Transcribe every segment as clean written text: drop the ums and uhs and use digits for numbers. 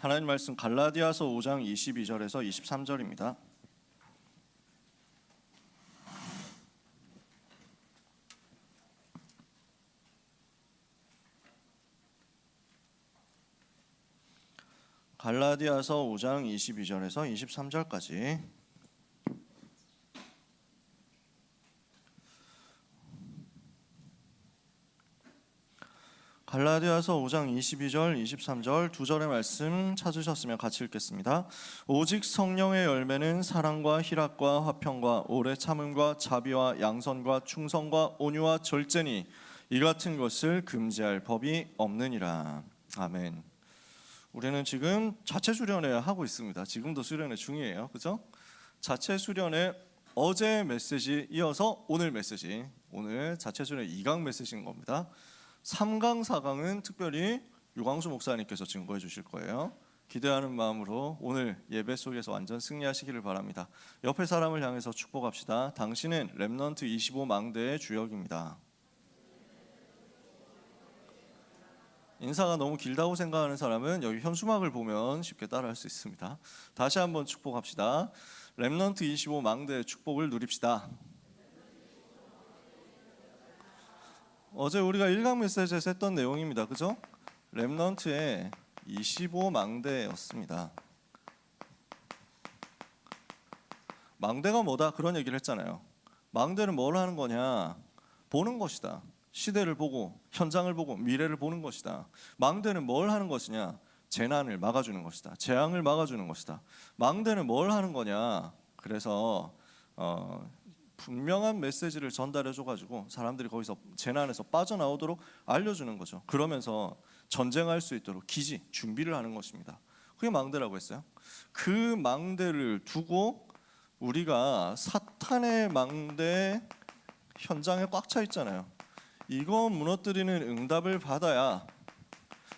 하나님 말씀 갈라디아서 5장 22절에서 23절입니다. 갈라디아서 5장 22절에서 23절까지 갈라디아서 5장 22절, 23절 두 절의 말씀 찾으셨으면 같이 읽겠습니다. 오직 성령의 열매는 사랑과 희락과 화평과 오래 참음과 자비와 양선과 충성과 온유와 절제니 이 같은 것을 금지할 법이 없느니라. 아멘. 우리는 지금 자체 수련회 하고 있습니다. 지금도 수련회 중이에요. 그죠? 자체 수련회 어제 메시지 이어서 오늘 메시지, 오늘 자체 수련회 2강 메시지인 겁니다. 3강, 4강은 특별히 유광수 목사님께서 증거해 주실 거예요. 기대하는 마음으로 오늘 예배 속에서 완전 승리하시기를 바랍니다. 옆에 사람을 향해서 축복합시다. 당신은 렘넌트 25 망대의 주역입니다. 인사가 너무 길다고 생각하는 사람은 여기 현수막을 보면 쉽게 따라할 수 있습니다. 다시 한번 축복합시다. 렘넌트 25 망대의 축복을 누립시다. 어제 우리가 1강 메시지에서 했던 내용입니다. 그죠? 렘넌트의 25 망대였습니다. 망대가 뭐다? 그런 얘기를 했잖아요. 망대는 뭘 하는 거냐? 보는 것이다. 시대를 보고 현장을 보고 미래를 보는 것이다. 망대는 뭘 하는 것이냐? 재난을 막아주는 것이다. 재앙을 막아주는 것이다. 망대는 뭘 하는 거냐? 그래서 분명한 메시지를 전달해줘가지고 사람들이 거기서 재난에서 빠져나오도록 알려주는 거죠. 그러면서 전쟁할 수 있도록 기지, 준비를 하는 것입니다. 그게 망대라고 했어요. 그 망대를 두고 우리가 사탄의 망대 현장에 꽉 차 있잖아요. 이거 무너뜨리는 응답을 받아야,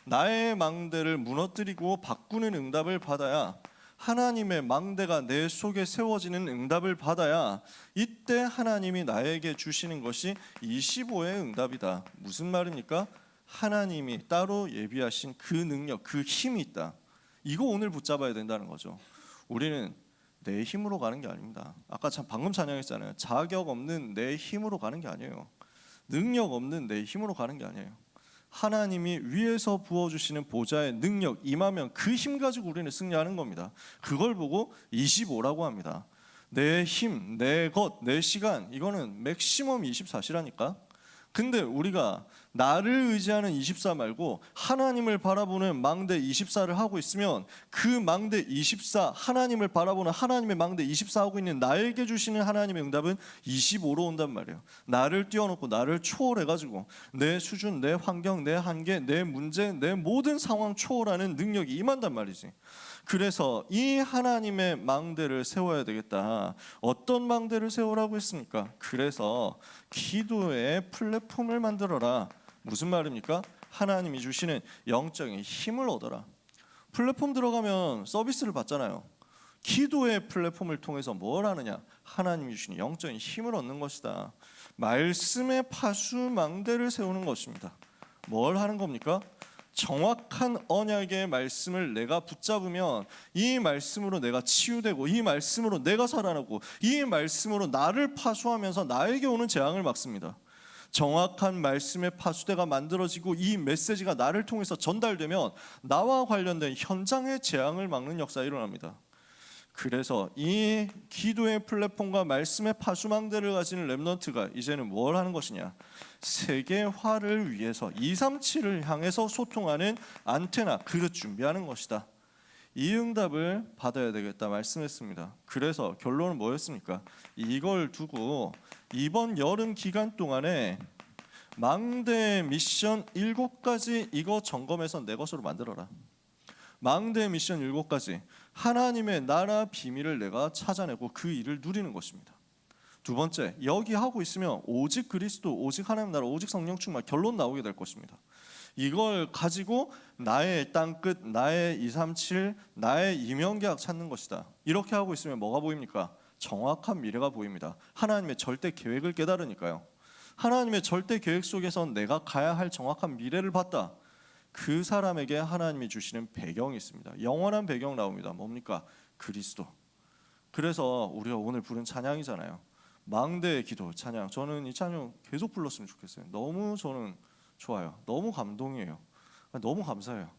나의 망대를 무너뜨리고 바꾸는 응답을 받아야, 하나님의 망대가 내 속에 세워지는 응답을 받아야 이때 하나님이 나에게 주시는 것이 25의 응답이다. 무슨 말입니까? 하나님이 따로 예비하신 그 능력, 그 힘이 있다. 이거 오늘 붙잡아야 된다는 거죠. 우리는 내 힘으로 가는 게 아닙니다. 아까 방금 찬양했잖아요. 자격 없는 내 힘으로 가는 게 아니에요. 능력 없는 내 힘으로 가는 게 아니에요. 하나님이 위에서 부어주시는 보좌의 능력 임하면 그 힘 가지고 우리는 승리하는 겁니다. 그걸 보고 25라고 합니다. 내 힘, 내 것, 내 시간, 이거는 맥시멈 24시라니까. 근데 우리가 나를 의지하는 24 말고 하나님을 바라보는 망대 24를 하고 있으면 그 망대 24, 하나님을 바라보는 하나님의 망대 24 하고 있는 나에게 주시는 하나님의 응답은 25로 온단 말이에요. 나를 띄워놓고 나를 초월해가지고 내 수준, 내 환경, 내 한계, 내 문제, 내 모든 상황 초월하는 능력이 임한단 말이지. 그래서 이 하나님의 망대를 세워야 되겠다. 어떤 망대를 세우라고 했습니까? 그래서 기도의 플랫폼을 만들어라. 무슨 말입니까? 하나님이 주시는 영적인 힘을 얻어라. 플랫폼 들어가면 서비스를 받잖아요. 기도의 플랫폼을 통해서 뭘 하느냐? 하나님이 주시는 영적인 힘을 얻는 것이다. 말씀의 파수망대를 세우는 것입니다. 뭘 하는 겁니까? 정확한 언약의 말씀을 내가 붙잡으면 이 말씀으로 내가 치유되고 이 말씀으로 내가 살아나고 이 말씀으로 나를 파수하면서 나에게 오는 재앙을 막습니다. 정확한 말씀의 파수대가 만들어지고 이 메시지가 나를 통해서 전달되면 나와 관련된 현장의 재앙을 막는 역사가 일어납니다. 그래서 이 기도의 플랫폼과 말씀의 파수망대를 가지는 렘넌트가 이제는 뭘 하는 것이냐? 세계화를 위해서 237을 향해서 소통하는 안테나, 그릇 준비하는 것이다. 이 응답을 받아야 되겠다 말씀했습니다. 그래서 결론은 뭐였습니까? 이걸 두고 이번 여름 기간 동안에 망대 미션 7가지 이거 점검해서 내 것으로 만들어라. 망대 미션 7가지, 하나님의 나라 비밀을 내가 찾아내고 그 일을 누리는 것입니다. 두 번째, 여기 하고 있으면 오직 그리스도, 오직 하나님 나라, 오직 성령 충만, 결론 나오게 될 것입니다. 이걸 가지고 나의 땅끝, 나의 237, 나의 이명계약 찾는 것이다. 이렇게 하고 있으면 뭐가 보입니까? 정확한 미래가 보입니다. 하나님의 절대 계획을 깨달으니까요. 하나님의 절대 계획 속에서 내가 가야 할 정확한 미래를 봤다. 그 사람에게 하나님이 주시는 배경이 있습니다. 영원한 배경 나옵니다. 뭡니까? 그리스도. 그래서 우리가 오늘 부른 찬양이잖아요. 망대의 기도 찬양. 저는 이 찬양 계속 불렀으면 좋겠어요. 너무 저는 좋아요. 너무 감동이에요. 너무 감사해요.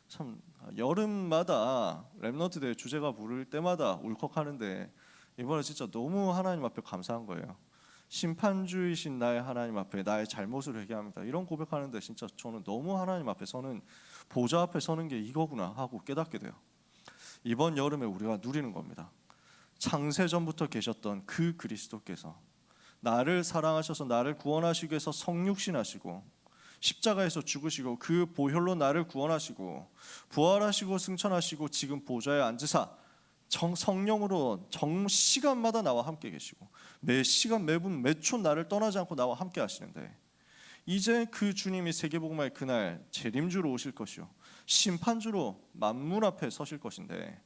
참 여름마다 랩넌트 대회 주제가 부를 때마다 울컥하는데 이번에 진짜 너무 하나님 앞에 감사한 거예요. 심판주이신 나의 하나님 앞에 나의 잘못을 회개합니다. 이런 고백하는데 진짜 저는 너무 하나님 앞에 서는, 보좌 앞에 서는 게 이거구나 하고 깨닫게 돼요. 이번 여름에 우리가 누리는 겁니다. 창세전부터 계셨던 그 그리스도께서 나를 사랑하셔서 나를 구원하시기 위해서 성육신하시고 십자가에서 죽으시고 그 보혈로 나를 구원하시고 부활하시고 승천하시고 지금 보좌에 앉으사 성령으로 시간마다 나와 함께 계시고 매 시간 매분 매초 나를 떠나지 않고 나와 함께 하시는데, 이제 그 주님이 세계복음화의 그날 재림주로 오실 것이요 심판주로 만물 앞에 서실 것인데,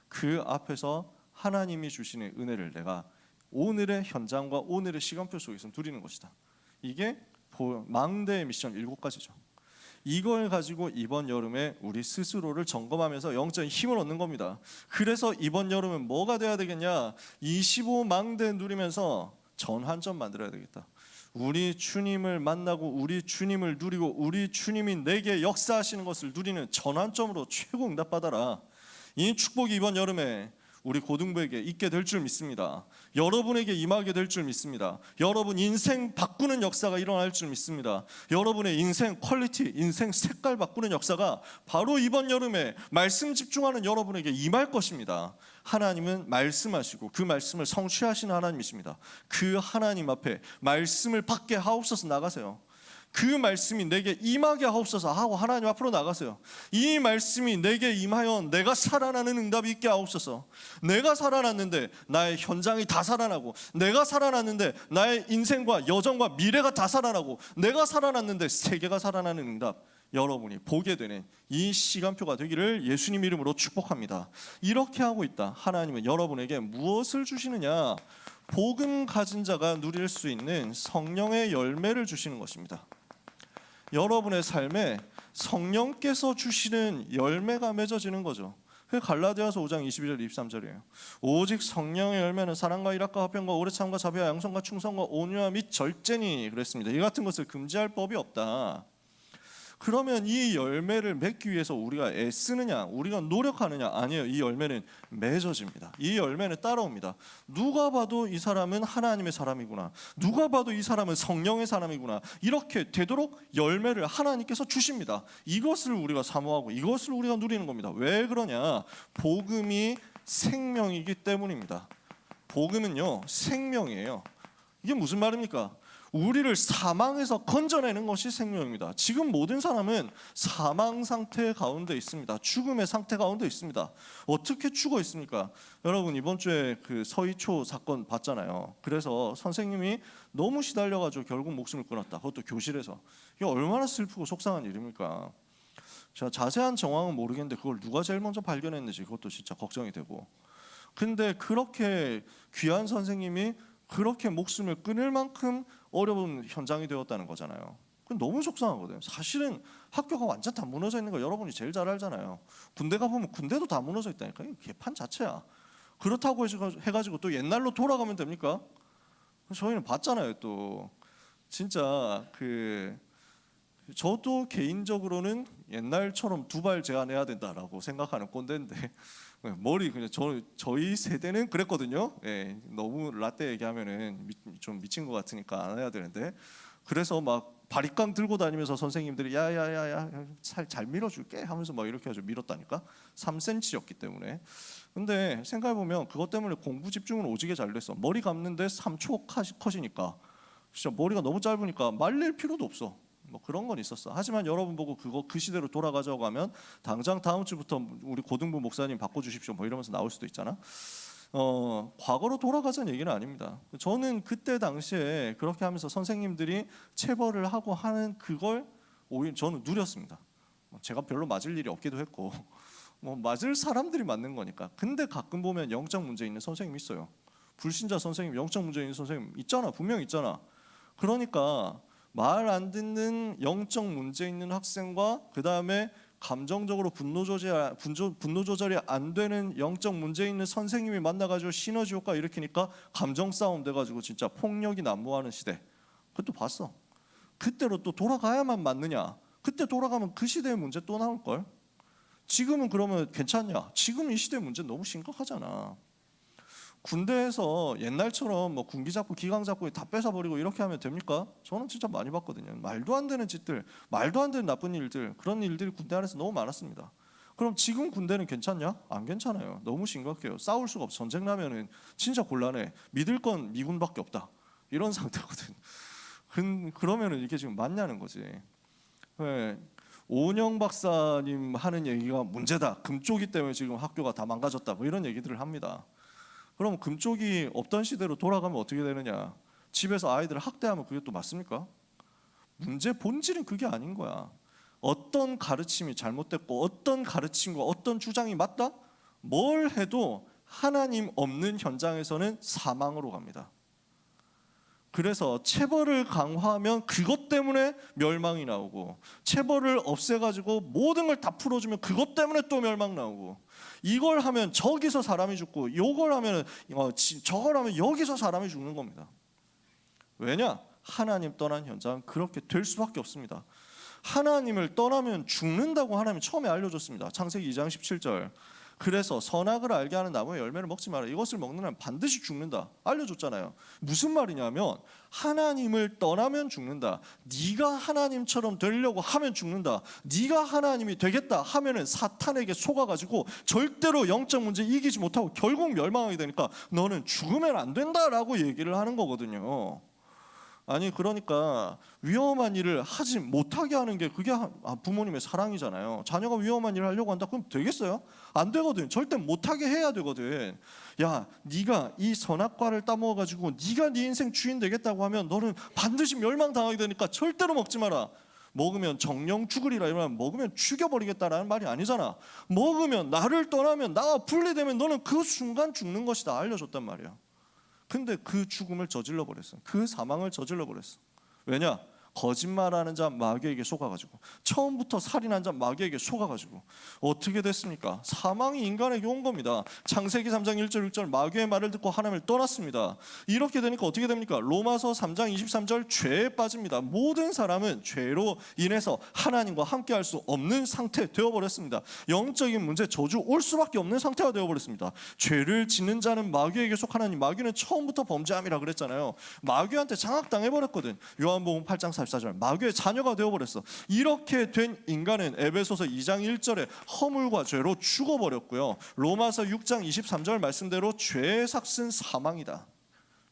그 앞에서 하나님이 주시는 은혜를 내가 오늘의 현장과 오늘의 시간표 속에서 누리는 것이다. 이게 망대의 미션 7가지죠. 이걸 가지고 이번 여름에 우리 스스로를 점검하면서 영적인 힘을 얻는 겁니다. 그래서 이번 여름은 뭐가 돼야 되겠냐? 25망대 누리면서 전환점 만들어야 되겠다. 우리 주님을 만나고 우리 주님을 누리고 우리 주님이 내게 역사하시는 것을 누리는 전환점으로 최고 응답받아라. 이 축복이 이번 여름에 우리 고등부에게 있게 될 줄 믿습니다. 여러분에게 임하게 될 줄 믿습니다. 여러분 인생 바꾸는 역사가 일어날 줄 믿습니다. 여러분의 인생 퀄리티, 인생 색깔 바꾸는 역사가 바로 이번 여름에 말씀 집중하는 여러분에게 임할 것입니다. 하나님은 말씀하시고 그 말씀을 성취하시는 하나님이십니다. 그 하나님 앞에 말씀을 받게 하옵소서 나가세요. 그 말씀이 내게 임하게 하옵소서 하고 하나님 앞으로 나가세요. 이 말씀이 내게 임하여 내가 살아나는 응답이 있게 하옵소서. 내가 살아났는데 나의 현장이 다 살아나고, 내가 살아났는데 나의 인생과 여정과 미래가 다 살아나고, 내가 살아났는데 세계가 살아나는 응답 여러분이 보게 되는 이 시간표가 되기를 예수님 이름으로 축복합니다. 이렇게 하고 있다. 하나님은 여러분에게 무엇을 주시느냐? 복음 가진 자가 누릴 수 있는 성령의 열매를 주시는 것입니다. 여러분의 삶에 성령께서 주시는 열매가 맺어지는 거죠. 그게 갈라디아서 5장 22절 23절이에요. 오직 성령의 열매는 사랑과 일학과 화평과 오래 참과 자비와 양선과 충성과 온유와 및 절제니 그랬습니다. 이 같은 것을 금지할 법이 없다. 그러면 이 열매를 맺기 위해서 우리가 애쓰느냐, 우리가 노력하느냐? 아니에요. 이 열매는 맺어집니다. 이 열매는 따라옵니다. 누가 봐도 이 사람은 하나님의 사람이구나, 누가 봐도 이 사람은 성령의 사람이구나, 이렇게 되도록 열매를 하나님께서 주십니다. 이것을 우리가 사모하고 이것을 우리가 누리는 겁니다. 왜 그러냐? 복음이 생명이기 때문입니다. 복음은요 생명이에요. 이게 무슨 말입니까? 우리를 사망에서 건져내는 것이 생명입니다. 지금 모든 사람은 사망 상태 가운데 있습니다. 죽음의 상태 가운데 있습니다. 어떻게 죽어 있습니까? 여러분 이번 주에 그 서희초 사건 봤잖아요. 그래서 선생님이 너무 시달려가지고 결국 목숨을 끊었다. 그것도 교실에서. 이게 얼마나 슬프고 속상한 일입니까? 제가 자세한 정황은 모르겠는데 그걸 누가 제일 먼저 발견했는지 그것도 진짜 걱정이 되고. 근데 그렇게 귀한 선생님이 그렇게 목숨을 끊을 만큼 어려운 현장이 되었다는 거잖아요. 그건 너무 속상하거든요. 사실은 학교가 완전 다 무너져 있는 거 여러분이 제일 잘 알잖아요. 군대 가보면 군대도 다 무너져 있다니까. 이게 개판 자체야. 그렇다고 해가지고 또 옛날로 돌아가면 됩니까? 저희는 봤잖아요. 또 진짜 저도 개인적으로는 옛날처럼 두발 제한해야 된다라고 생각하는 꼰대인데 머리 그냥 저희 세대는 그랬거든요. 예, 너무 라떼 얘기하면은 좀 미친 것 같으니까 안 해야 되는데, 그래서 막 바리깡 들고 다니면서 선생님들이 야야야야 살 잘 밀어줄게 하면서 막 이렇게 아주 밀었다니까. 3cm였기 때문에. 근데 생각해 보면 그것 때문에 공부 집중은 오지게 잘 됐어. 머리 감는데 3초 컷이니까 진짜 머리가 너무 짧으니까 말릴 필요도 없어. 뭐 그런 건 있었어. 하지만 여러분 보고 그 시대로 돌아가자고 하면 당장 다음 주부터 우리 고등부 목사님 바꿔주십시오 뭐 이러면서 나올 수도 있잖아. 과거로 돌아가자는 얘기는 아닙니다. 저는 그때 당시에 그렇게 하면서 선생님들이 체벌을 하고 하는 그걸 오히려 저는 누렸습니다. 제가 별로 맞을 일이 없기도 했고 뭐 맞을 사람들이 맞는 거니까. 근데 가끔 보면 영적 문제 있는 선생님 있어요. 불신자 선생님, 영적 문제 있는 선생님 있잖아. 분명 있잖아. 그러니까 말 안 듣는 영적 문제 있는 학생과 그 다음에 감정적으로 분노 조절이 안 되는 영적 문제 있는 선생님이 만나가지고 시너지 효과 일으키니까 감정 싸움 돼가지고 진짜 폭력이 난무하는 시대. 그것도 봤어. 그때로 또 돌아가야만 맞느냐? 그때 돌아가면 그 시대의 문제 또 나올 걸. 지금은 그러면 괜찮냐? 지금 이 시대의 문제 너무 심각하잖아. 군대에서 옛날처럼 뭐 군기 잡고 기강 잡고 다 뺏어버리고 이렇게 하면 됩니까? 저는 진짜 많이 봤거든요. 말도 안 되는 짓들, 말도 안 되는 나쁜 일들, 그런 일들이 군대 안에서 너무 많았습니다. 그럼 지금 군대는 괜찮냐? 안 괜찮아요. 너무 심각해요. 싸울 수가 없어. 전쟁 나면은 진짜 곤란해. 믿을 건 미군밖에 없다. 이런 상태거든. 그러면은 이게 지금 맞냐는 거지. 네. 오은영 박사님 하는 얘기가 문제다. 금쪽이 때문에 지금 학교가 다 망가졌다. 뭐 이런 얘기들을 합니다. 그럼 금쪽이 없던 시대로 돌아가면 어떻게 되느냐? 집에서 아이들을 학대하면 그게 또 맞습니까? 문제 본질은 그게 아닌 거야. 어떤 가르침이 잘못됐고 어떤 가르침과 어떤 주장이 맞다? 뭘 해도 하나님 없는 현장에서는 사망으로 갑니다. 그래서 체벌을 강화하면 그것 때문에 멸망이 나오고, 체벌을 없애가지고 모든 걸 다 풀어주면 그것 때문에 또 멸망 나오고, 이걸 하면 저기서 사람이 죽고 이걸 하면 저걸 하면 여기서 사람이 죽는 겁니다. 왜냐? 하나님 떠난 현장은 그렇게 될 수밖에 없습니다. 하나님을 떠나면 죽는다고 하나님이 처음에 알려줬습니다. 창세기 2장 17절. 그래서 선악을 알게 하는 나무의 열매를 먹지 마라. 이것을 먹는 한 반드시 죽는다. 알려줬잖아요. 무슨 말이냐면 하나님을 떠나면 죽는다. 네가 하나님처럼 되려고 하면 죽는다. 네가 하나님이 되겠다 하면은 사탄에게 속아가지고 절대로 영적 문제 이기지 못하고 결국 멸망하게 되니까 너는 죽으면 안 된다라고 얘기를 하는 거거든요. 아니 그러니까 위험한 일을 하지 못하게 하는 게 그게 부모님의 사랑이잖아요. 자녀가 위험한 일을 하려고 한다 그럼 되겠어요? 안 되거든. 절대 못하게 해야 되거든. 야, 네가 이 선악과를 따먹어가지고 네가 네 인생 주인 되겠다고 하면 너는 반드시 멸망당하게 되니까 절대로 먹지 마라. 먹으면 정령 죽으리라. 이러면 먹으면 죽여버리겠다라는 말이 아니잖아. 먹으면 나를 떠나면 나와 분리되면 너는 그 순간 죽는 것이다 알려줬단 말이야. 근데 그 죽음을 저질러 버렸어. 그 사망을 저질러 버렸어. 왜냐? 거짓말하는 자 마귀에게 속아가지고, 처음부터 살인한 자 마귀에게 속아가지고 어떻게 됐습니까? 사망이 인간에게 온 겁니다. 창세기 3장 1절 6절 마귀의 말을 듣고 하나님을 떠났습니다. 이렇게 되니까 어떻게 됩니까? 로마서 3장 23절 죄에 빠집니다. 모든 사람은 죄로 인해서 하나님과 함께할 수 없는 상태 되어버렸습니다. 영적인 문제, 저주 올 수밖에 없는 상태가 되어버렸습니다. 죄를 짓는 자는 마귀에게 속하나니, 마귀는 처음부터 범죄함이라 그랬잖아요. 마귀한테 장악당해버렸거든. 요한복음 8장 44절 마귀의 자녀가 되어버렸어. 이렇게 된 인간은 에베소서 2장 1절에 허물과 죄로 죽어버렸고요. 로마서 6장 23절 말씀대로 죄의 삭은 사망이다.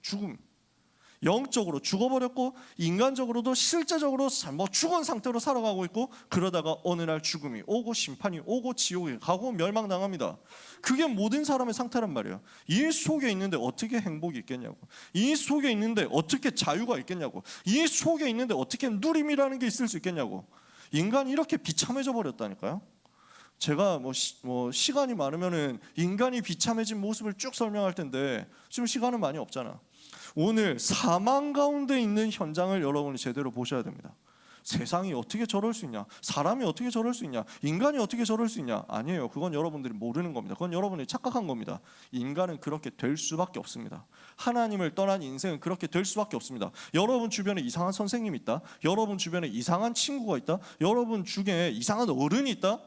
죽음. 영적으로 죽어버렸고 인간적으로도 실제적으로 죽은 상태로 살아가고 있고, 그러다가 어느 날 죽음이 오고 심판이 오고 지옥에 가고 멸망당합니다. 그게 모든 사람의 상태란 말이에요. 이 속에 있는데 어떻게 행복이 있겠냐고, 이 속에 있는데 어떻게 자유가 있겠냐고, 이 속에 있는데 어떻게 누림이라는 게 있을 수 있겠냐고. 인간이 이렇게 비참해져 버렸다니까요. 제가 시간이 많으면은 인간이 비참해진 모습을 쭉 설명할 텐데 지금 시간은 많이 없잖아. 오늘 사망 가운데 있는 현장을 여러분이 제대로 보셔야 됩니다. 세상이 어떻게 저럴 수 있냐? 사람이 어떻게 저럴 수 있냐? 인간이 어떻게 저럴 수 있냐? 아니에요. 그건 여러분들이 모르는 겁니다. 그건 여러분이 착각한 겁니다. 인간은 그렇게 될 수밖에 없습니다. 하나님을 떠난 인생은 그렇게 될 수밖에 없습니다. 여러분 주변에 이상한 선생님이 있다. 여러분 주변에 이상한 친구가 있다. 여러분 중에 이상한 어른이 있다.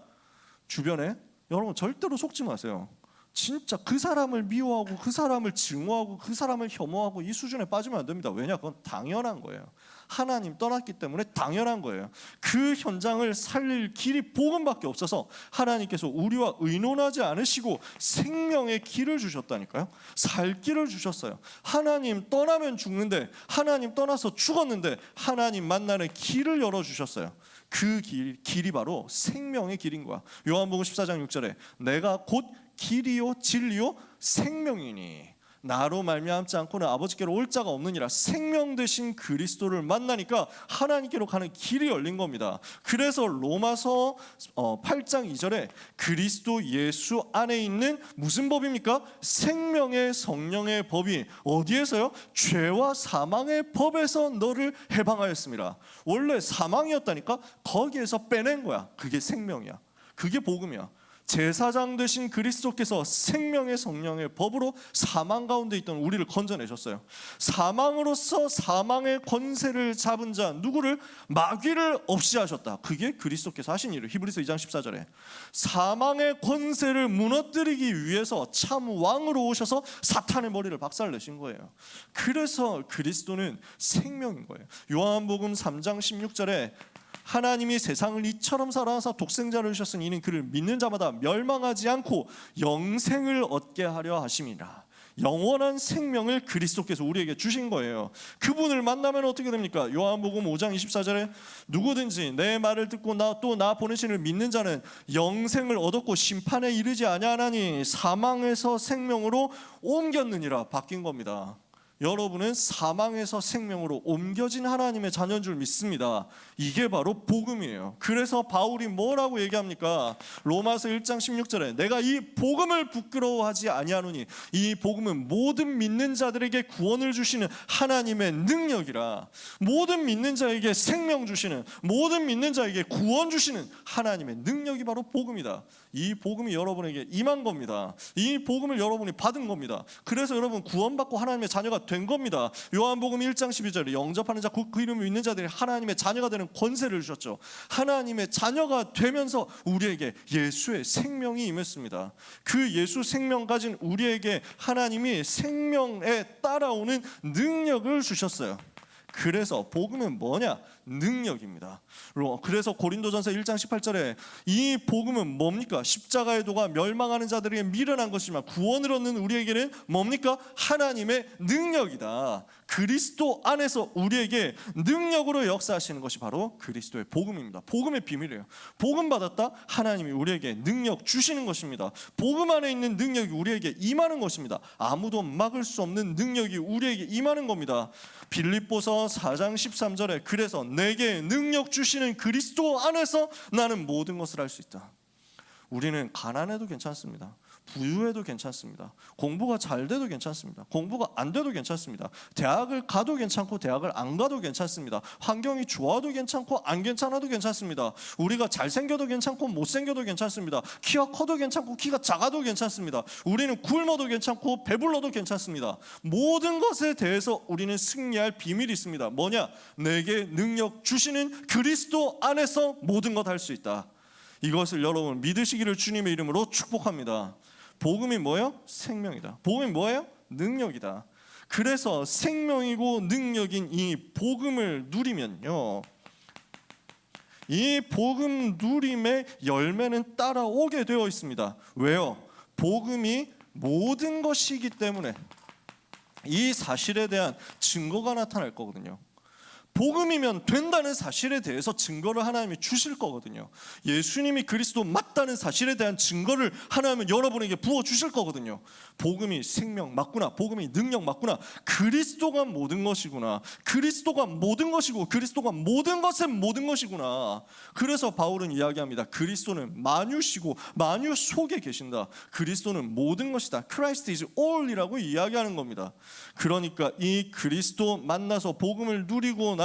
주변에 여러분 절대로 속지 마세요. 진짜 그 사람을 미워하고 그 사람을 증오하고 그 사람을 혐오하고 이 수준에 빠지면 안 됩니다. 왜냐? 그건 당연한 거예요. 하나님 떠났기 때문에 당연한 거예요. 그 현장을 살릴 길이 복음밖에 없어서 하나님께서 우리와 의논하지 않으시고 생명의 길을 주셨다니까요. 살 길을 주셨어요. 하나님 떠나면 죽는데, 하나님 떠나서 죽었는데 하나님 만나는 길을 열어주셨어요. 그 길이 바로 생명의 길인 거야. 요한복음 14장 6절에 내가 곧 길이요 진리요 생명이니 나로 말미암지 않고는 아버지께로 올 자가 없느니라. 생명 되신 그리스도를 만나니까 하나님께로 가는 길이 열린 겁니다. 그래서 로마서 8장 2절에 그리스도 예수 안에 있는 무슨 법입니까? 생명의 성령의 법이 어디에서요? 죄와 사망의 법에서 너를 해방하였습니다. 원래 사망이었다니까 거기에서 빼낸 거야. 그게 생명이야. 그게 복음이야. 제사장 되신 그리스도께서 생명의 성령의 법으로 사망 가운데 있던 우리를 건져내셨어요. 사망으로서 사망의 권세를 잡은 자 누구를? 마귀를 없이 하셨다. 그게 그리스도께서 하신 일을 히브리서 2장 14절에 사망의 권세를 무너뜨리기 위해서 참 왕으로 오셔서 사탄의 머리를 박살내신 거예요. 그래서 그리스도는 생명인 거예요. 요한복음 3장 16절에 하나님이 세상을 이처럼 사랑하사 독생자를 주셨으니 이는 그를 믿는 자마다 멸망하지 않고 영생을 얻게 하려 하심이라. 영원한 생명을 그리스도께서 우리에게 주신 거예요. 그분을 만나면 어떻게 됩니까? 요한복음 5장 24절에 누구든지 내 말을 듣고 나 보내신 이를 믿는 자는 영생을 얻었고 심판에 이르지 아니하나니 사망에서 생명으로 옮겼느니라. 바뀐 겁니다. 여러분은 사망에서 생명으로 옮겨진 하나님의 자녀인 줄 믿습니다. 이게 바로 복음이에요. 그래서 바울이 뭐라고 얘기합니까? 로마서 1장 16절에 내가 이 복음을 부끄러워하지 아니하노니 이 복음은 모든 믿는 자들에게 구원을 주시는 하나님의 능력이라. 모든 믿는 자에게 생명 주시는, 모든 믿는 자에게 구원 주시는 하나님의 능력이 바로 복음이다. 이 복음이 여러분에게 임한 겁니다. 이 복음을 여러분이 받은 겁니다. 그래서 여러분 구원받고 하나님의 자녀가 된 겁니다. 요한복음 1장 12절에 영접하는 자 그 이름을 믿는 자들이 하나님의 자녀가 되는 권세를 주셨죠. 하나님의 자녀가 되면서 우리에게 예수의 생명이 임했습니다. 그 예수 생명 가진 우리에게 하나님이 생명에 따라오는 능력을 주셨어요. 그래서 복음은 뭐냐? 능력입니다. 그래서 고린도전서 1장 18절에 이 복음은 뭡니까? 십자가의 도가 멸망하는 자들에게 미련한 것이지만 구원을 얻는 우리에게는 뭡니까? 하나님의 능력이다. 그리스도 안에서 우리에게 능력으로 역사하시는 것이 바로 그리스도의 복음입니다. 복음의 비밀이에요. 복음 받았다? 하나님이 우리에게 능력 주시는 것입니다. 복음 안에 있는 능력이 우리에게 임하는 것입니다. 아무도 막을 수 없는 능력이 우리에게 임하는 겁니다. 빌립보서 4장 13절에 그래서 내게 능력 주시는 그리스도 안에서 나는 모든 것을 할 수 있다. 우리는 가난해도 괜찮습니다. 부유해도 괜찮습니다. 공부가 잘 돼도 괜찮습니다. 공부가 안 돼도 괜찮습니다. 대학을 가도 괜찮고 대학을 안 가도 괜찮습니다. 환경이 좋아도 괜찮고 안 괜찮아도 괜찮습니다. 우리가 잘생겨도 괜찮고 못생겨도 괜찮습니다. 키가 커도 괜찮고 키가 작아도 괜찮습니다. 우리는 굶어도 괜찮고 배불러도 괜찮습니다. 모든 것에 대해서 우리는 승리할 비밀이 있습니다. 뭐냐? 내게 능력 주시는 그리스도 안에서 모든 것 할 수 있다. 이것을 여러분 믿으시기를 주님의 이름으로 축복합니다. 복음이 뭐예요? 생명이다. 복음이 뭐예요? 능력이다. 그래서 생명이고 능력인 이 복음을 누리면요, 이 복음 누림의 열매는 따라오게 되어 있습니다. 왜요? 복음이 모든 것이기 때문에 이 사실에 대한 증거가 나타날 거거든요. 복음이면 된다는 사실에 대해서 증거를 하나님이 주실 거거든요. 예수님이 그리스도 맞다는 사실에 대한 증거를 하나님은 여러분에게 부어주실 거거든요. 복음이 생명 맞구나, 복음이 능력 맞구나, 그리스도가 모든 것이구나, 그리스도가 모든 것이고 그리스도가 모든 것의 모든 것이구나. 그래서 바울은 이야기합니다. 그리스도는 만유시고 만유 속에 계신다. 그리스도는 모든 것이다. Christ is all이라고 이야기하는 겁니다. 그러니까 이 그리스도 만나서 복음을 누리고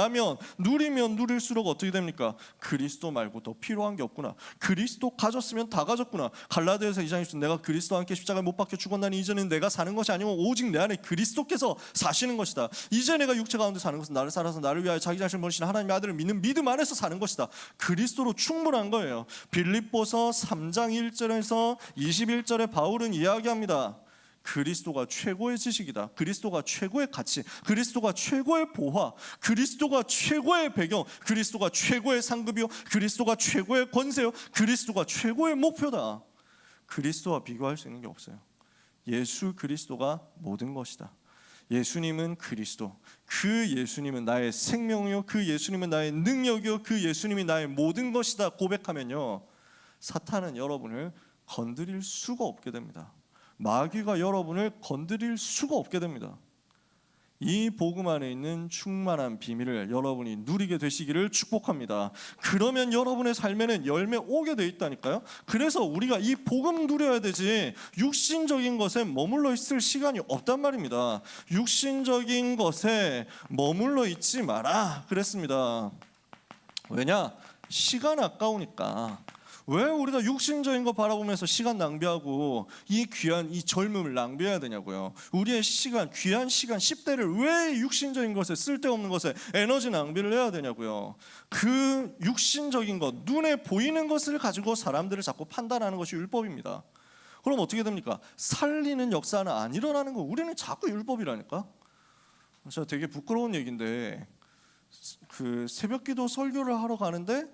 누리면 누릴수록 어떻게 됩니까? 그리스도 말고 더 필요한 게 없구나. 그리스도 가졌으면 다 가졌구나. 갈라디아서 2장 20절 내가 그리스도와 함께 십자가에 못 박혀 죽었나니 이제는 내가 사는 것이 아니고 오직 내 안에 그리스도께서 사시는 것이다. 이제 내가 육체 가운데 사는 것은 나를 살아서 나를 위하여 자기 자신을 버리시는 하나님의 아들을 믿는 믿음 안에서 사는 것이다. 그리스도로 충분한 거예요. 빌립보서 3장 1절에서 21절에 바울은 이야기합니다. 그리스도가 최고의 지식이다. 그리스도가 최고의 가치, 그리스도가 최고의 보화, 그리스도가 최고의 배경, 그리스도가 최고의 상급이요, 그리스도가 최고의 권세요, 그리스도가 최고의 목표다. 그리스도와 비교할 수 있는 게 없어요. 예수 그리스도가 모든 것이다. 예수님은 그리스도, 그 예수님은 나의 생명이요, 그 예수님은 나의 능력이요, 그 예수님이 나의 모든 것이다 고백하면요, 사탄은 여러분을 건드릴 수가 없게 됩니다. 마귀가 여러분을 건드릴 수가 없게 됩니다. 이 복음 안에 있는 충만한 비밀을 여러분이 누리게 되시기를 축복합니다. 그러면 여러분의 삶에는 열매 오게 돼 있다니까요. 그래서 우리가 이 복음 누려야 되지 육신적인 것에 머물러 있을 시간이 없단 말입니다. 육신적인 것에 머물러 있지 마라 그랬습니다. 왜냐? 시간 아까우니까. 왜 우리가 육신적인 거 바라보면서 시간 낭비하고 이 귀한 이 젊음을 낭비해야 되냐고요. 우리의 시간, 귀한 시간 10대를 왜 육신적인 것에, 쓸데없는 것에 에너지 낭비를 해야 되냐고요. 그 육신적인 것, 눈에 보이는 것을 가지고 사람들을 자꾸 판단하는 것이 율법입니다. 그럼 어떻게 됩니까? 살리는 역사는 안 일어나는 거. 우리는 자꾸 율법이라니까. 진짜 되게 부끄러운 얘기인데, 그 새벽기도 설교를 하러 가는데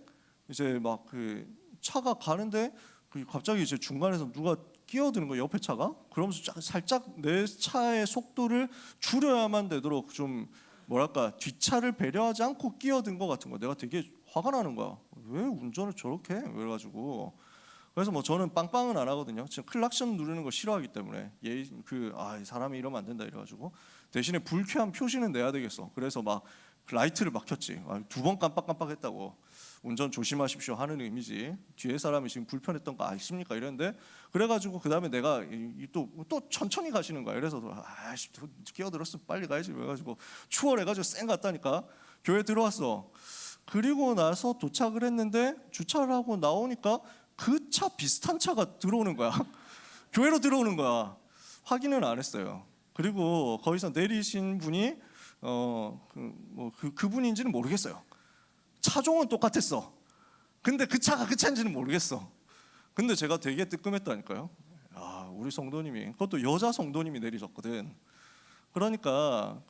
이제 막 그 차가 가는데 갑자기 이제 중간에서 누가 끼어드는 거, 옆에 차가. 그러면서 살짝 내 차의 속도를 줄여야만 되도록 좀 뭐랄까 뒷차를 배려하지 않고 끼어든 것 같은 거. 내가 되게 화가 나는 거야. 왜 운전을 저렇게 해? 그래가지고 그래서 뭐 저는 빵빵은 안 하거든요. 지금 클락션 누르는 거 싫어하기 때문에 이 사람이 이러면 안 된다 이래가지고 대신에 불쾌한 표시는 내야 되겠어. 그래서 막 라이트를 막 켰지. 2번 깜빡깜빡했다고. 운전 조심하십시오 하는 의미지. 뒤에 사람이 지금 불편했던 거 아십니까? 이랬는데 그래가지고 그 다음에 내가 또 천천히 가시는 거야. 그래서 끼어들었으면 빨리 가야지. 그래가지고 추월해가지고 쌩 갔다니까. 교회 들어왔어. 그리고 나서 도착을 했는데 주차를 하고 나오니까 그 차 비슷한 차가 들어오는 거야. 교회로 들어오는 거야. 확인은 안 했어요. 그리고 거기서 내리신 분이 그분인지는 모르겠어요. 차종은 똑같았어. 근데 그 차가 그 차인지는 모르겠어. 근데 제가 되게 뜨끔했다니까요. 우리 성도님이, 그것도 여자 성도님이 내리셨거든. 그러니까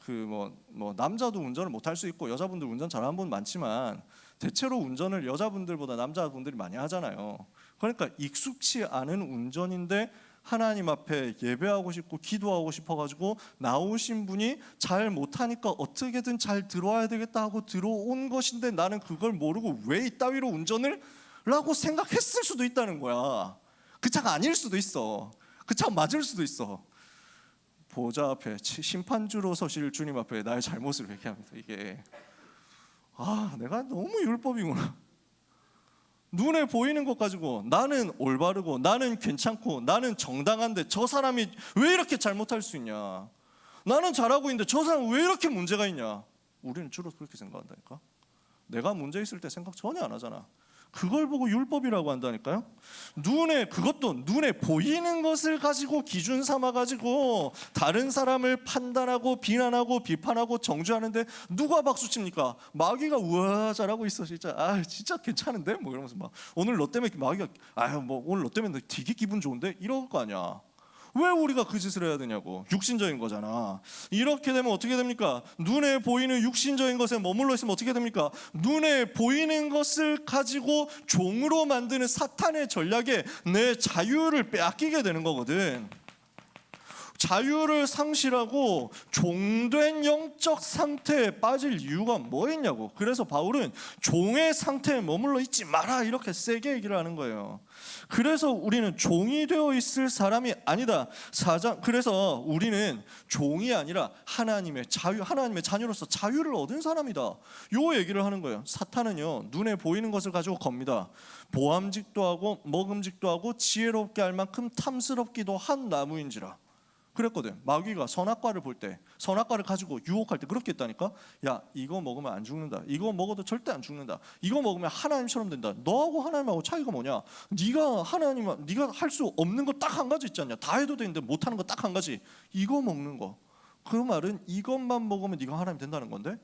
뭐 남자도 운전을 못할 수 있고 여자분들 운전 잘하는 분 많지만 대체로 운전을 여자분들보다 남자분들이 많이 하잖아요. 그러니까 익숙치 않은 운전인데 하나님 앞에 예배하고 싶고 기도하고 싶어가지고 나오신 분이 잘 못하니까 어떻게든 잘 들어와야 되겠다 하고 들어온 것인데 나는 그걸 모르고 왜 이따위로 운전을? 라고 생각했을 수도 있다는 거야. 그 차가 아닐 수도 있어. 그 차가 맞을 수도 있어. 보좌 앞에 심판주로 서실 주님 앞에 나의 잘못을 회개합니다. 이게 내가 너무 율법이구나. 눈에 보이는 것 가지고 나는 올바르고 나는 괜찮고 나는 정당한데 저 사람이 왜 이렇게 잘못할 수 있냐. 나는 잘하고 있는데 저 사람은 왜 이렇게 문제가 있냐. 우리는 주로 그렇게 생각한다니까. 내가 문제 있을 때 생각 전혀 안 하잖아. 그걸 보고 율법이라고 한다니까요. 그것도 눈에 보이는 것을 가지고 기준 삼아 가지고 다른 사람을 판단하고 비난하고 비판하고 정죄하는데 누가 박수 칩니까? 마귀가 우와 잘하고 있어 진짜. 진짜 괜찮은데 뭐 이러면서 막 오늘 너 때문에 마귀가 뭐 오늘 너 때문에 되게 기분 좋은데 이럴 거 아니야. 왜 우리가 그 짓을 해야 되냐고. 육신적인 거잖아. 이렇게 되면 어떻게 됩니까? 눈에 보이는 육신적인 것에 머물러 있으면 어떻게 됩니까? 눈에 보이는 것을 가지고 종으로 만드는 사탄의 전략에 내 자유를 빼앗기게 되는 거거든. 자유를 상실하고 종된 영적 상태에 빠질 이유가 뭐 있냐고. 그래서 바울은 종의 상태에 머물러 있지 마라 이렇게 세게 얘기를 하는 거예요. 그래서 우리는 종이 되어 있을 사람이 아니다. 그래서 우리는 종이 아니라 하나님의 자녀로서 자유를 얻은 사람이다. 요 얘기를 하는 거예요. 사탄은요 눈에 보이는 것을 가지고 겁니다. 보암직도 하고 먹음직도 하고 지혜롭게 할 만큼 탐스럽기도 한 나무인지라. 그랬거든. 마귀가 선악과를 볼 때, 선악과를 가지고 유혹할 때 그렇게 했다니까. 야 이거 먹으면 안 죽는다. 이거 먹어도 절대 안 죽는다. 이거 먹으면 하나님처럼 된다. 너하고 하나님하고 차이가 뭐냐? 네가 할 수 없는 거 딱 한 가지 있지 않냐? 다 해도 되는데 못하는 거 딱 한 가지. 이거 먹는 거. 그 말은 이것만 먹으면 네가 하나님 된다는 건데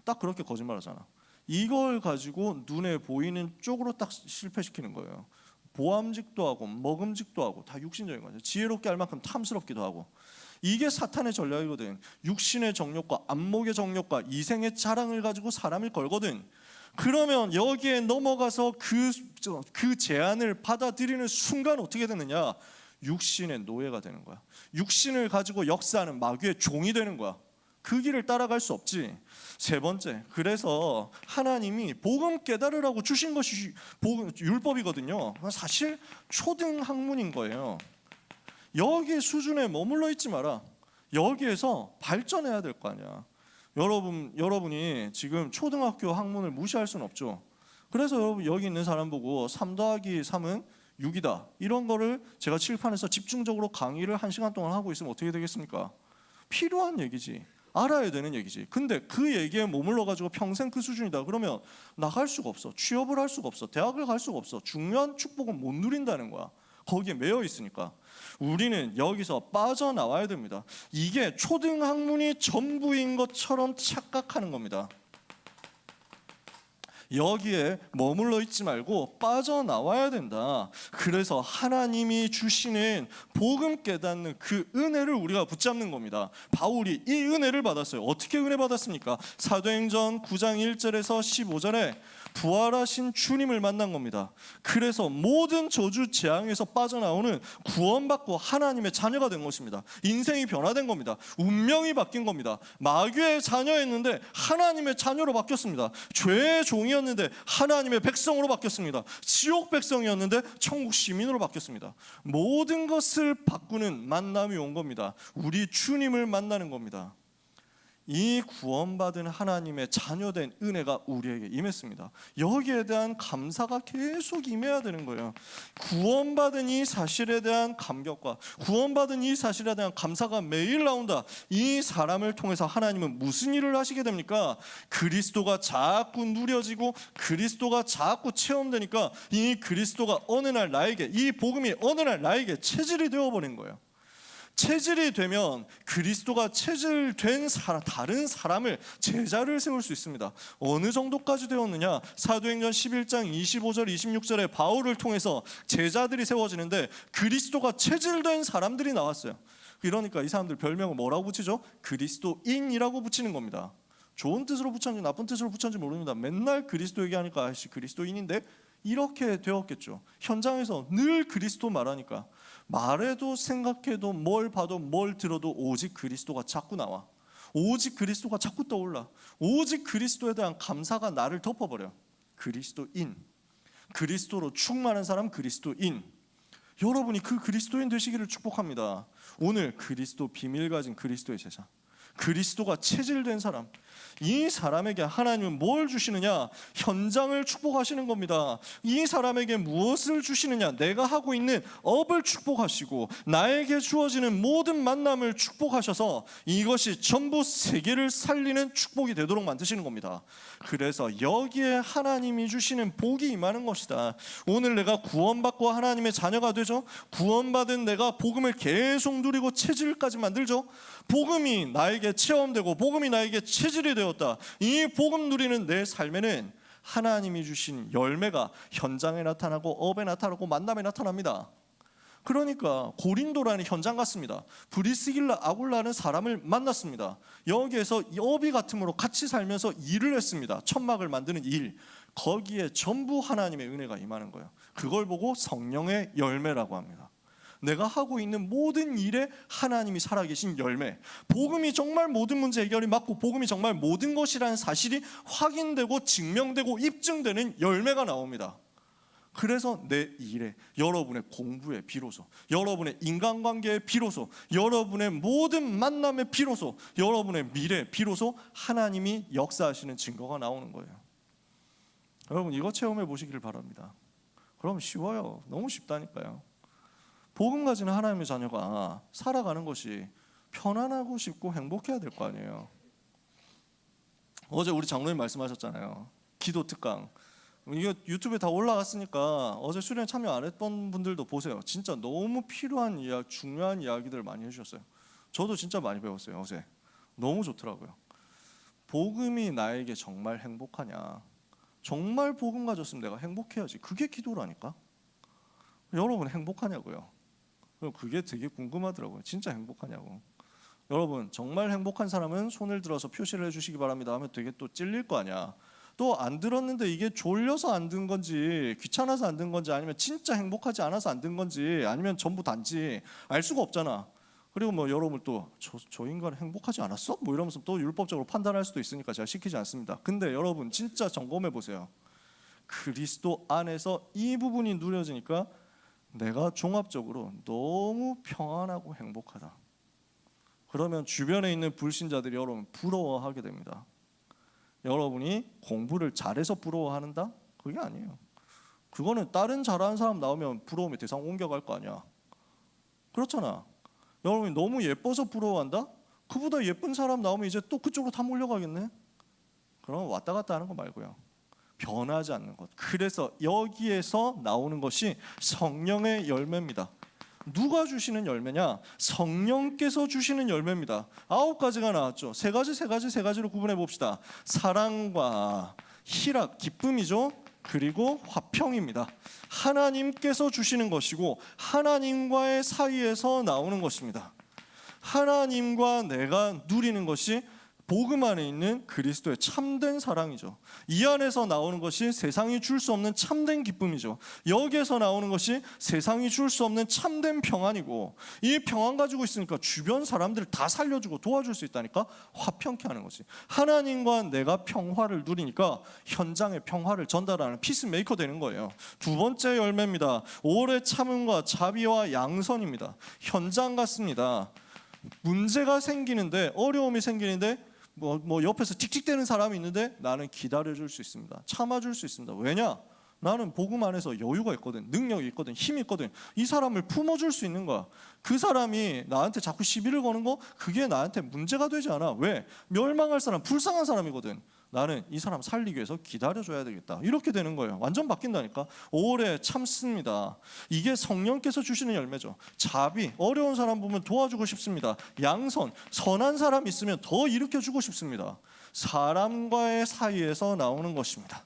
딱 그렇게 거짓말하잖아. 이걸 가지고 눈에 보이는 쪽으로 딱 실패시키는 거예요. 보암직도 하고 먹음직도 하고 다 육신적인 거죠. 지혜롭게 할 만큼 탐스럽기도 하고. 이게 사탄의 전략이거든. 육신의 정욕과 안목의 정욕과 이생의 자랑을 가지고 사람을 걸거든. 그러면 여기에 넘어가서 그 제안을 받아들이는 순간 어떻게 되느냐? 육신의 노예가 되는 거야. 육신을 가지고 역사하는 마귀의 종이 되는 거야. 그 길을 따라갈 수 없지. 세 번째, 그래서 하나님이 복음 깨달으라고 주신 것이 율법이거든요. 사실 초등 학문인 거예요. 여기 수준에 머물러 있지 마라. 여기에서 발전해야 될 거 아니야. 여러분이 지금 초등학교 학문을 무시할 수는 없죠. 그래서 여러분 여기 있는 사람 보고 3 더하기 3은 6이다. 이런 거를 제가 칠판에서 집중적으로 강의를 1시간 동안 하고 있으면 어떻게 되겠습니까? 필요한 얘기지. 알아야 되는 얘기지. 근데 그 얘기에 머물러 가지고 평생 그 수준이다. 그러면 나갈 수가 없어. 취업을 할 수가 없어. 대학을 갈 수가 없어. 중요한 축복은 못 누린다는 거야. 거기에 매여 있으니까. 우리는 여기서 빠져나와야 됩니다. 이게 초등학문이 전부인 것처럼 착각하는 겁니다. 여기에 머물러 있지 말고 빠져나와야 된다. 그래서 하나님이 주시는 복음 깨닫는 그 은혜를 우리가 붙잡는 겁니다. 바울이 이 은혜를 받았어요. 어떻게 은혜 받았습니까? 사도행전 9장 1절에서 15절에 부활하신 주님을 만난 겁니다. 그래서 모든 저주 재앙에서 빠져나오는 구원받고 하나님의 자녀가 된 것입니다. 인생이 변화된 겁니다. 운명이 바뀐 겁니다. 마귀의 자녀였는데 하나님의 자녀로 바뀌었습니다. 죄의 종이었는데 하나님의 백성으로 바뀌었습니다. 지옥 백성이었는데 천국 시민으로 바뀌었습니다. 모든 것을 바꾸는 만남이 온 겁니다. 우리 주님을 만나는 겁니다. 이 구원받은 하나님의 자녀된 은혜가 우리에게 임했습니다. 여기에 대한 감사가 계속 임해야 되는 거예요. 구원받은 이 사실에 대한 감격과 구원받은 이 사실에 대한 감사가 매일 나온다. 이 사람을 통해서 하나님은 무슨 일을 하시게 됩니까? 그리스도가 자꾸 누려지고 그리스도가 자꾸 체험되니까 이 그리스도가 어느 날 나에게, 이 복음이 어느 날 나에게 체질이 되어버린 거예요. 체질이 되면 그리스도가 체질된 다른 사람을 제자를 세울 수 있습니다. 어느 정도까지 되었느냐? 사도행전 11장 25절 26절에 바울을 통해서 제자들이 세워지는데 그리스도가 체질된 사람들이 나왔어요. 그러니까 이 사람들 별명을 뭐라고 붙이죠? 그리스도인이라고 붙이는 겁니다. 좋은 뜻으로 붙였는지 나쁜 뜻으로 붙였는지 모릅니다. 맨날 그리스도 얘기하니까 아이씨 그리스도인인데 이렇게 되었겠죠. 현장에서 늘 그리스도 말하니까 말해도 생각해도 뭘 봐도 뭘 들어도 오직 그리스도가 자꾸 나와. 오직 그리스도가 자꾸 떠올라. 오직 그리스도에 대한 감사가 나를 덮어버려. 그리스도인, 그리스도로 충만한 사람 그리스도인. 여러분이 그 그리스도인 되시기를 축복합니다. 오늘 그리스도 비밀 가진 그리스도의 제자, 그리스도가 체질된 사람, 이 사람에게 하나님은 뭘 주시느냐? 현장을 축복하시는 겁니다. 이 사람에게 무엇을 주시느냐? 내가 하고 있는 업을 축복하시고 나에게 주어지는 모든 만남을 축복하셔서 이것이 전부 세계를 살리는 축복이 되도록 만드시는 겁니다. 그래서 여기에 하나님이 주시는 복이 임하는 것이다. 오늘 내가 구원받고 하나님의 자녀가 되죠. 구원받은 내가 복음을 계속 누리고 체질까지 만들죠. 복음이 나에게 체험되고 복음이 나에게 체질이 되었다. 이 복음 누리는 내 삶에는 하나님이 주신 열매가 현장에 나타나고 업에 나타나고 만남에 나타납니다. 그러니까 고린도라는 현장 같습니다. 브리스길라 아굴라는 사람을 만났습니다. 여기에서 업이 같음으로 같이 살면서 일을 했습니다. 천막을 만드는 일. 거기에 전부 하나님의 은혜가 임하는 거예요. 그걸 보고 성령의 열매라고 합니다. 내가 하고 있는 모든 일에 하나님이 살아계신 열매, 복음이 정말 모든 문제 해결이 맞고 복음이 정말 모든 것이라는 사실이 확인되고 증명되고 입증되는 열매가 나옵니다. 그래서 내 일에, 여러분의 공부에 비로소, 여러분의 인간관계에 비로소, 여러분의 모든 만남에 비로소, 여러분의 미래에 비로소 하나님이 역사하시는 증거가 나오는 거예요. 여러분 이거 체험해 보시기를 바랍니다. 그럼 쉬워요. 너무 쉽다니까요. 복음 가진 하나님의 자녀가 살아가는 것이 편안하고 쉽고 행복해야 될 거 아니에요. 어제 우리 장로님 말씀하셨잖아요. 기도 특강. 이거 유튜브에 다 올라갔으니까 어제 수련회 참여 안 했던 분들도 보세요. 진짜 너무 필요한 이야기, 중요한 이야기들 많이 해주셨어요. 저도 진짜 많이 배웠어요. 어제 너무 좋더라고요. 복음이 나에게 정말 행복하냐? 정말 복음 가졌으면 내가 행복해야지. 그게 기도라니까. 여러분 행복하냐고요? 그게 되게 궁금하더라고요. 진짜 행복하냐고. 여러분 정말 행복한 사람은 손을 들어서 표시를 해주시기 바랍니다 하면 되게 또 찔릴 거 아니야. 또 안 들었는데 이게 졸려서 안 든 건지 귀찮아서 안 든 건지 아니면 진짜 행복하지 않아서 안 든 건지 아니면 전부 단지 알 수가 없잖아. 그리고 뭐 여러분 또 저 인간 행복하지 않았어? 뭐 이러면서 또 율법적으로 판단할 수도 있으니까 제가 시키지 않습니다. 근데 여러분 진짜 점검해 보세요. 그리스도 안에서 이 부분이 누려지니까 내가 종합적으로 너무 평안하고 행복하다. 그러면 주변에 있는 불신자들이 여러분 부러워하게 됩니다. 여러분이 공부를 잘해서 부러워한다? 그게 아니에요. 그거는 다른 잘하는 사람 나오면 부러움의 대상 옮겨갈 거 아니야. 그렇잖아. 여러분이 너무 예뻐서 부러워한다? 그보다 예쁜 사람 나오면 이제 또 그쪽으로 다 몰려가겠네. 그럼 왔다 갔다 하는 거 말고요. 변하지 않는 것. 그래서 여기에서 나오는 것이 성령의 열매입니다. 누가 주시는 열매냐? 성령께서 주시는 열매입니다. 9가지가 나왔죠. 세 가지로 구분해 봅시다. 사랑과 희락, 기쁨이죠. 그리고 화평입니다. 하나님께서 주시는 것이고 하나님과의 사이에서 나오는 것입니다. 하나님과 내가 누리는 것이 복음 안에 있는 그리스도의 참된 사랑이죠. 이 안에서 나오는 것이 세상이 줄 수 없는 참된 기쁨이죠. 여기에서 나오는 것이 세상이 줄 수 없는 참된 평안이고, 이 평안 가지고 있으니까 주변 사람들을 다 살려주고 도와줄 수 있다니까 화평케 하는 거지. 하나님과 내가 평화를 누리니까 현장에 평화를 전달하는 피스메이커 되는 거예요. 두 번째 열매입니다. 오래 참음과 자비와 양선입니다. 현장 같습니다. 문제가 생기는데, 어려움이 생기는데 뭐 옆에서 틱틱대는 사람이 있는데 나는 기다려줄 수 있습니다. 참아줄 수 있습니다. 왜냐? 나는 복음 안에서 여유가 있거든, 능력이 있거든, 힘이 있거든. 이 사람을 품어줄 수 있는 거야. 그 사람이 나한테 자꾸 시비를 거는 거, 그게 나한테 문제가 되지 않아. 왜? 멸망할 사람, 불쌍한 사람이거든. 나는 이 사람 살리기 위해서 기다려줘야 되겠다. 이렇게 되는 거예요. 완전 바뀐다니까. 오래 참습니다. 이게 성령께서 주시는 열매죠. 자비, 어려운 사람 보면 도와주고 싶습니다. 양선, 선한 사람 있으면 더 일으켜주고 싶습니다. 사람과의 사이에서 나오는 것입니다.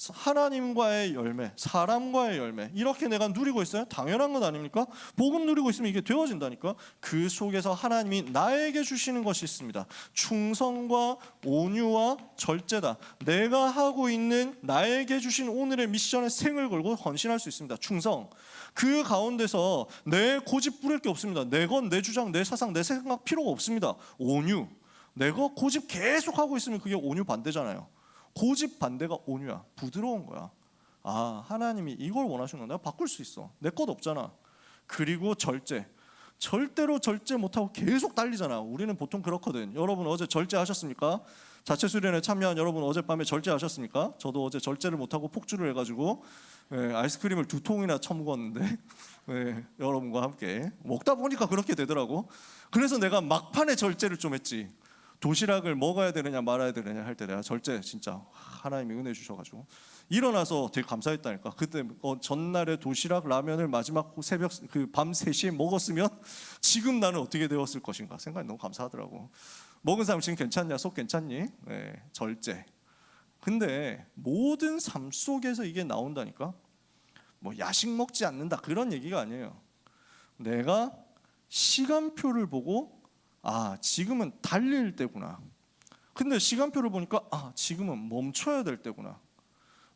하나님과의 열매, 사람과의 열매, 이렇게 내가 누리고 있어요? 당연한 것 아닙니까? 복음 누리고 있으면 이게 되어진다니까. 그 속에서 하나님이 나에게 주시는 것이 있습니다. 충성과 온유와 절제다. 내가 하고 있는 나에게 주신 오늘의 미션에 생을 걸고 헌신할 수 있습니다. 충성. 그 가운데서 내 고집 부릴 게 없습니다. 내 것, 내 주장, 내 사상, 내 생각 필요가 없습니다. 온유. 내가 고집 계속 하고 있으면 그게 온유 반대잖아요. 고집 반대가 온유야. 부드러운 거야. 아, 하나님이 이걸 원하시는 건 내가 바꿀 수 있어. 내 것 없잖아. 그리고 절제. 절대로 절제 못하고 계속 달리잖아. 우리는 보통 그렇거든. 여러분 어제 절제하셨습니까? 자체 수련회 참여한 여러분 어젯밤에 절제하셨습니까? 저도 어제 절제를 못하고 폭주를 해가지고 아이스크림을 2통이나 처먹었는데 여러분과 함께 먹다 보니까 그렇게 되더라고. 그래서 내가 막판에 절제를 좀 했지. 도시락을 먹어야 되느냐 말아야 되느냐 할 때 내가 절제, 진짜 하나님이 은혜 주셔가지고 일어나서 되게 감사했다니까. 그때 전날에 도시락 라면을 마지막 새벽 밤 3시에 먹었으면 지금 나는 어떻게 되었을 것인가 생각이 너무 감사하더라고. 먹은 사람 지금 괜찮냐? 속 괜찮니? 절제. 근데 모든 삶 속에서 이게 나온다니까. 뭐 야식 먹지 않는다 그런 얘기가 아니에요. 내가 시간표를 보고 지금은 달릴 때구나. 근데 시간표를 보니까 지금은 멈춰야 될 때구나.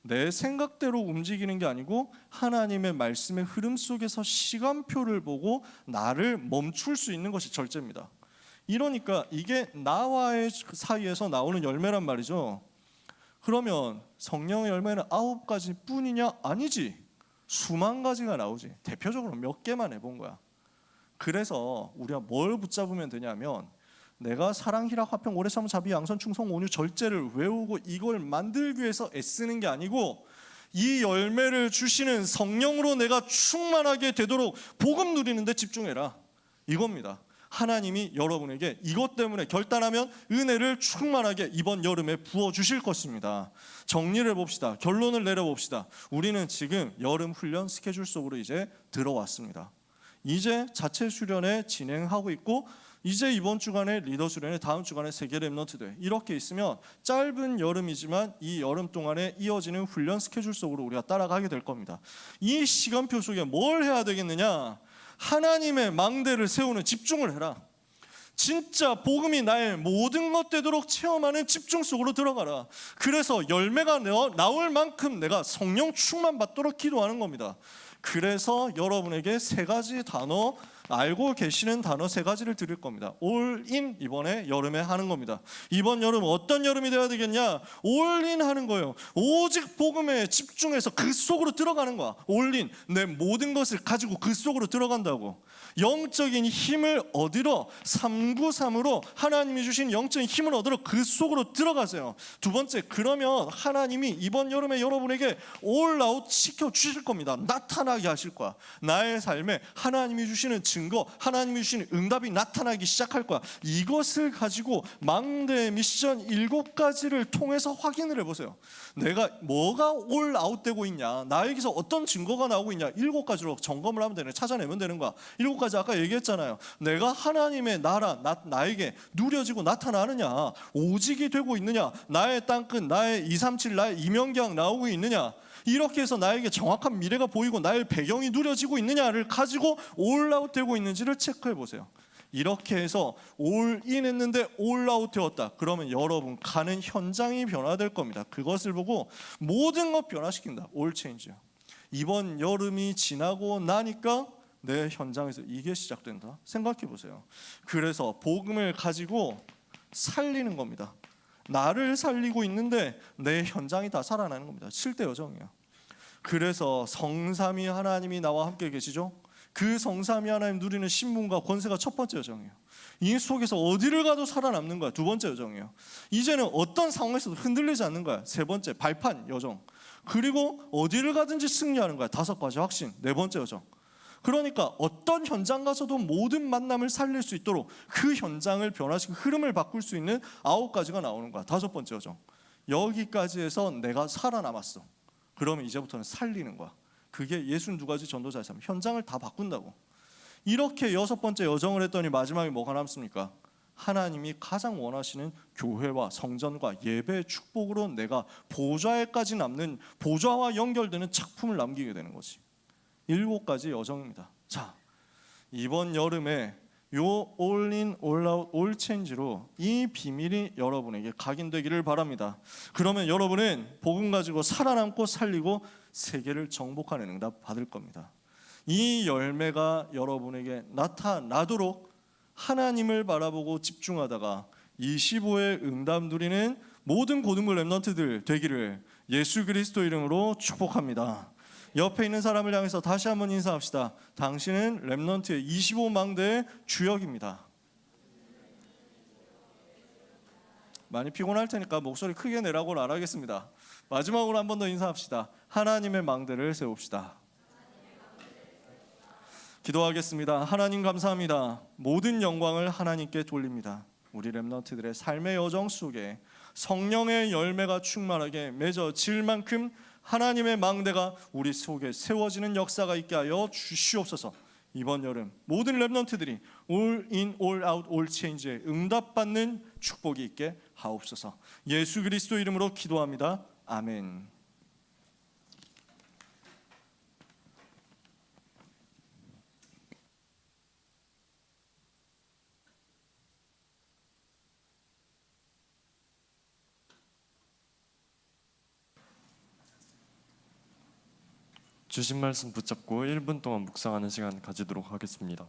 내 생각대로 움직이는 게 아니고 하나님의 말씀의 흐름 속에서 시간표를 보고 나를 멈출 수 있는 것이 절제입니다. 이러니까 이게 나와의 사이에서 나오는 열매란 말이죠. 그러면 성령의 열매는 9가지 뿐이냐? 아니지. 수만 가지가 나오지. 대표적으로 몇 개만 해본 거야. 그래서 우리가 뭘 붙잡으면 되냐면, 내가 사랑, 희락, 화평, 오래 참음, 자비, 양선, 충성, 온유, 절제를 외우고 이걸 만들기 위해서 애쓰는 게 아니고, 이 열매를 주시는 성령으로 내가 충만하게 되도록 복음 누리는 데 집중해라, 이겁니다. 하나님이 여러분에게 이것 때문에 결단하면 은혜를 충만하게 이번 여름에 부어주실 것입니다. 정리를 해봅시다. 결론을 내려봅시다. 우리는 지금 여름 훈련 스케줄 속으로 이제 들어왔습니다. 이제 자체 수련회 진행하고 있고, 이제 이번 주간에 리더 수련회, 다음 주간에 세계 렘넌트 대회, 이렇게 있으면 짧은 여름이지만 이 여름 동안에 이어지는 훈련 스케줄 속으로 우리가 따라가게 될 겁니다. 이 시간표 속에 뭘 해야 되겠느냐? 하나님의 망대를 세우는 집중을 해라. 진짜 복음이 나의 모든 것 되도록 체험하는 집중 속으로 들어가라. 그래서 열매가 나올 만큼 내가 성령 충만 받도록 기도하는 겁니다. 그래서 여러분에게 3가지 단어 알고 계시는 단어 세 가지를 드릴 겁니다. 올인 이번에 여름에 하는 겁니다. 이번 여름 어떤 여름이 되어야 되겠냐? 올인 하는 거예요. 오직 복음에 집중해서 그 속으로 들어가는 거야. 올인, 내 모든 것을 가지고 그 속으로 들어간다고. 영적인 힘을 얻으러 393으로 하나님이 주신 영적인 힘을 얻으러 그 속으로 들어가세요. 두 번째, 그러면 하나님이 이번 여름에 여러분에게 올아웃 시켜 주실 겁니다. 나타나게 하실 거야. 나의 삶에 하나님이 주시는 증거, 하나님이 주시는 응답이 나타나기 시작할 거야. 이것을 가지고 망대 미션 7가지를 통해서 확인을 해보세요. 내가 뭐가 올아웃되고 있냐, 나에게서 어떤 증거가 나오고 있냐, 7가지로 점검을 하면 되는, 찾아내면 되는 거야. 7가지 아까 얘기했잖아요. 내가 하나님의 나라, 나에게 누려지고 나타나느냐, 오직이 되고 있느냐, 나의 땅끝, 나의 237, 나의 이명경 나오고 있느냐, 이렇게 해서 나에게 정확한 미래가 보이고 나의 배경이 누려지고 있느냐를 가지고 올아웃 되고 있는지를 체크해 보세요. 이렇게 해서 올인 했는데 올아웃 되었다. 그러면 여러분 가는 현장이 변화될 겁니다. 그것을 보고 모든 것 변화시킨다. 올 체인지요. 이번 여름이 지나고 나니까 내 현장에서 이게 시작된다. 생각해 보세요. 그래서 복음을 가지고 살리는 겁니다. 나를 살리고 있는데 내 현장이 다 살아나는 겁니다. 7대 여정이에요. 그래서 성삼위 하나님이 나와 함께 계시죠. 그 성삼위 하나님 누리는 신분과 권세가 첫 번째 여정이에요. 이 속에서 어디를 가도 살아남는 거야. 두 번째 여정이에요. 이제는 어떤 상황에서도 흔들리지 않는 거야. 세 번째 발판 여정. 그리고 어디를 가든지 승리하는 거야. 5가지 확신. 네 번째 여정. 그러니까 어떤 현장 가서도 모든 만남을 살릴 수 있도록 그 현장을 변화시키고 흐름을 바꿀 수 있는 9가지가 나오는 거야. 5번째 여정. 여기까지 해서 내가 살아남았어. 그러면 이제부터는 살리는 거야. 그게 62가지 전도자의 삶. 현장을 다 바꾼다고. 이렇게 6번째 여정을 했더니 마지막에 뭐가 남습니까? 하나님이 가장 원하시는 교회와 성전과 예배의 축복으로 내가 보좌에까지 남는, 보좌와 연결되는 작품을 남기게 되는 거지. 7가지 여정입니다. 자, 이번 여름에 요 올인, 올아웃, 올체인지로 이 비밀이 여러분에게 각인되기를 바랍니다. 그러면 여러분은 복음 가지고 살아남고 살리고 세계를 정복하는 응답 받을 겁니다. 이 열매가 여러분에게 나타나도록 하나님을 바라보고 집중하다가 25의 응답 누리는 모든 고등부 렘넌트들 되기를 예수 그리스도 이름으로 축복합니다. 옆에 있는 사람을 향해서 다시 한번 인사합시다. 당신은 렘넌트의 25망대의 주역입니다. 많이 피곤할 테니까 목소리 크게 내라고는 안 하겠습니다. 마지막으로 한 번 더 인사합시다. 하나님의 망대를 세웁시다. 기도하겠습니다. 하나님 감사합니다. 모든 영광을 하나님께 돌립니다. 우리 렘넌트들의 삶의 여정 속에 성령의 열매가 충만하게 맺어질 만큼 하나님의 망대가 우리 속에 세워지는 역사가 있게 하여 주시옵소서. 이번 여름 모든 렘넌트들이 올 인, 올 아웃, 올 체인지에 응답받는 축복이 있게 하옵소서. 예수 그리스도 이름으로 기도합니다. 아멘. 주신 말씀 붙잡고 1분 동안 묵상하는 시간 가지도록 하겠습니다.